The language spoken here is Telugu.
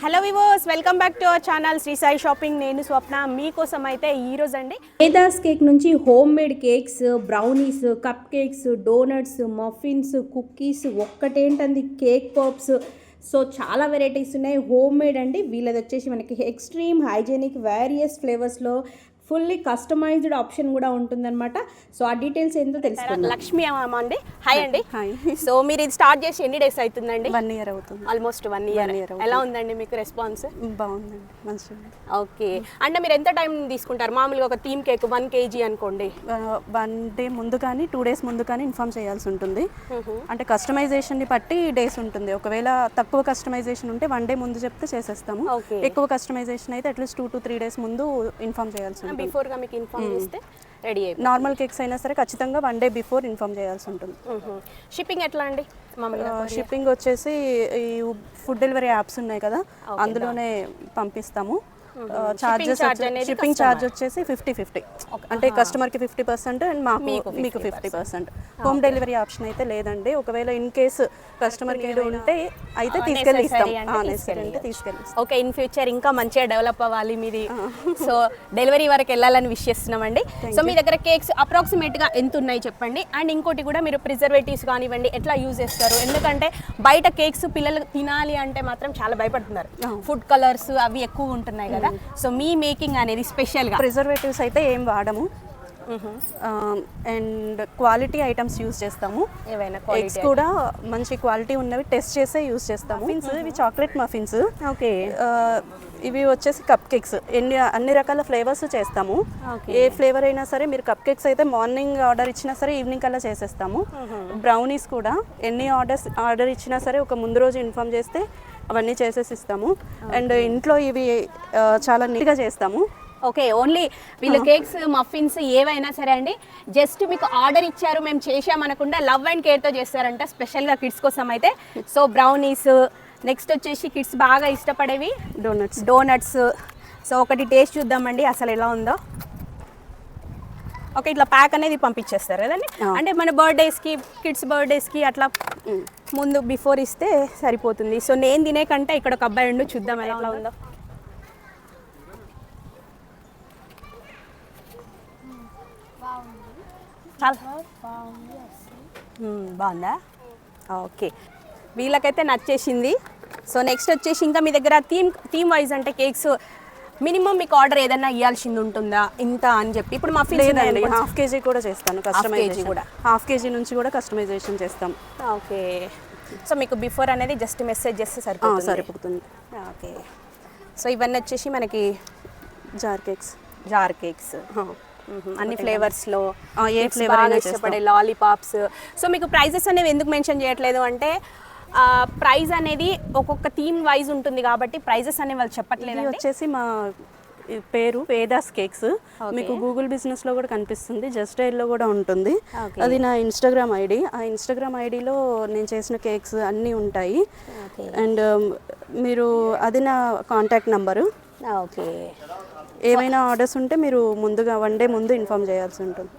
హలో వివోస్, welcome back to our channel Sri Sai shopping. నేను స్వప్న. మీకోసం అయితే ఈరోజు అండి వేదాస్ కేక్ నుంచి homemade cakes, brownies, cupcakes, donuts, muffins, cookies, ఒక్కటేంటంది కేక్ పాప్స్. సో చాలా వెరైటీస్ ఉన్నాయి. హోమ్ మేడ్ అండి. వీళ్ళది వచ్చేసి మనకి ఎక్స్ట్రీమ్ హైజీనిక్ వేరియస్ ఫ్లేవర్స్లో ఫుల్లీ కస్టమైజ్డ్ ఆప్షన్ కూడా ఉంటుందన్నమాట. సో ఆ డీటెయిల్స్ ఏంటో తెలుసుకుందాం. లక్ష్మి అండి. హాయ్ అండి. హాయ్. సో మీరు ఇది స్టార్ట్ చేసి ఎన్ని డేస్ అవుతుందండి? 1 year అవుతుంది. Almost 1 year. ఎలా ఉందండి మీకు రెస్పాన్స్? బాగుందండి, మంచిగా. ఓకే. అంటే మీరు ఎంత టైం తీసుకుంటారు? మామూలుగా ఒక థీమ్ కేక్ 1 kg అనుకోండి, 1 day ముందు కానీ 2 days ముందు కానీ ఇన్ఫార్మ్ చేయాల్సి ఉంటుంది. అంటే కస్టమైజేషన్ని బట్టి డేస్ ఉంటుంది. ఒకవేళ తక్కువ కస్టమైజేషన్ ఉంటే 1 day ముందు చెప్తే చేసేస్తాము. ఎక్కువ కస్టమైజేషన్ అయితే అట్లీస్ట్ 2 to 3 days ముందు ఇన్ఫార్మ్ చేయాల్సి ఉంటుంది. బిఫోర్గా మీకు ఇన్ఫార్మ్ చేస్తే రెడీ అయిపోయి. నార్మల్ కేక్స్ అయినా సరే ఖచ్చితంగా 1 day బిఫోర్ ఇన్ఫార్మ్ చేయాల్సి ఉంటుంది. షిప్పింగ్ ఎట్లా అండి? షిప్పింగ్ వచ్చేసి ఈ ఫుడ్ డెలివరీ యాప్స్ ఉన్నాయి కదా, అందులోనే పంపిస్తాము. షిప్పింగ్ ఛార్జ్ వచ్చేసి 50-50, అంటే కస్టమర్కి 50% అండ్ మీకు 50%. హోమ్ డెలివరీ ఆప్షన్ అయితే లేదండి. ఒకవేళ ఇన్ కేసు కస్టమర్కి ఉంటే అయితే తీసుకెళ్ళి ఇస్తాం. ఓకే, ఇన్ ఫ్యూచర్ ఇంకా మంచిగా డెవలప్ అవ్వాలి మీది. సో డెలివరీ వరకు వెళ్ళాలని విష్ చేస్తున్నామండి. సో మీ దగ్గర కేక్స్ అప్రాక్సిమేట్గా ఎంత ఉన్నాయి చెప్పండి. అండ్ ఇంకోటి కూడా మీరు ప్రిజర్వేటివ్స్ కానివ్వండి ఎట్లా యూజ్ చేస్తారు? ఎందుకంటే బయట కేక్స్ పిల్లలు తినాలి అంటే మాత్రం చాలా భయపడుతున్నారు. ఫుడ్ కలర్స్ అవి ఎక్కువ ఉంటున్నాయి కదా. సో మీ మేకింగ్ అనేది స్పెషల్గా ప్రిజర్వేటివ్స్ అయితే ఏం వాడము. అండ్ క్వాలిటీ ఐటమ్స్ యూస్ చేస్తాము. ఏవైనా ఎగ్స్ కూడా మంచి క్వాలిటీ ఉన్నవి టెస్ట్ చేసే యూస్ చేస్తాము. మఫిన్స్, ఇవి చాక్లెట్ మఫిన్స్. ఓకే. ఇవి వచ్చేసి కప్ కేక్స్. అన్ని రకాల ఫ్లేవర్స్ చేస్తాము. ఏ ఫ్లేవర్ అయినా సరే మీరు కప్ కేక్స్ అయితే మార్నింగ్ ఆర్డర్ ఇచ్చినా సరే ఈవినింగ్ కల్లా చేసేస్తాము. బ్రౌనీస్ కూడా ఎన్ని ఆర్డర్ ఇచ్చినా సరే ఒక ముందు రోజు ఇన్ఫార్మ్ చేస్తే అవన్నీ చేసేసి ఇస్తాము. అండ్ ఇంట్లో ఇవి చాలా నీట్గా చేస్తాము. ఓకే, ఓన్లీ వీళ్ళు కేక్స్ మఫిన్స్ ఏవైనా సరే అండి, జస్ట్ మీకు ఆర్డర్ ఇచ్చారు మేము చేసామనకుండా లవ్ అండ్ కేర్తో చేస్తారంట, స్పెషల్గా కిడ్స్ కోసం అయితే. సో బ్రౌనీస్, నెక్స్ట్ వచ్చేసి కిడ్స్ బాగా ఇష్టపడేవి డోనట్స్. సో ఒకటి టేస్ట్ చూద్దామండి అసలు ఎలా ఉందో. ఓకే, ఇట్లా ప్యాక్ అనేది పంపించేస్తారు కదండి. అంటే మన బర్త్డేస్కి, కిడ్స్ బర్త్డేస్కి అట్లా ముందు బిఫోర్ ఇస్తే సరిపోతుంది. సో నేను తినే కంటే ఇక్కడ ఒక అబ్బాయి ఉండు, చూద్దాం ఎలా ఉందో. బాగుందా? ఓకే, వీళ్ళకైతే నచ్చేసింది. సో నెక్స్ట్ వచ్చేసి ఇంకా మీ దగ్గర థీమ్ వైజ్ అంటే కేక్స్ మినిమం మీకు ఆర్డర్ ఏదైనా ఇవ్వాల్సింది ఉంటుందా ఇంత అని చెప్పి? ఇప్పుడు మా లేదండి, ½ kg కూడా చేస్తాను కస్టమైజేషన్. కూడా ½ kg నుంచి కూడా కస్టమైజేషన్ చేస్తాం. ఓకే. సో మీకు బిఫోర్ అనేది జస్ట్ మెసేజ్ చేస్తే సరిపోతుంది. ఓకే. సో ఇవన్నీ వచ్చేసి మనకి జార్ కేక్స్ అన్ని ఫ్లేవర్స్లో ఏ ఫ్లేవర్ అయినా ఇష్టపడే లాలీపాప్స్. సో మీకు ప్రైజెస్ అనేవి ఎందుకు మెన్షన్ చేయట్లేదు అంటే ప్రైస్ అనేది ఒక్కొక్క థీమ్ వైజ్ ఉంటుంది కాబట్టి ప్రైజెస్ అనేవి వాళ్ళు చెప్పట్లేదు. వచ్చేసి మా పేరు వేదాస్ కేక్స్. మీకు గూగుల్ బిజినెస్లో కూడా కనిపిస్తుంది, జస్ట్ డైల్లో కూడా ఉంటుంది. అది నా ఇన్స్టాగ్రామ్ ఐడి. ఆ ఇన్స్టాగ్రామ్ ఐడిలో నేను చేసిన కేక్స్ అన్నీ ఉంటాయి. అండ్ మీరు అది నా కాంటాక్ట్ నంబరు. ఓకే. ఏమైనా ఆర్డర్స్ ఉంటే మీరు ముందుగా 1 day ముందు ఇన్ఫార్మ్ చేయాల్సి ఉంటుంది.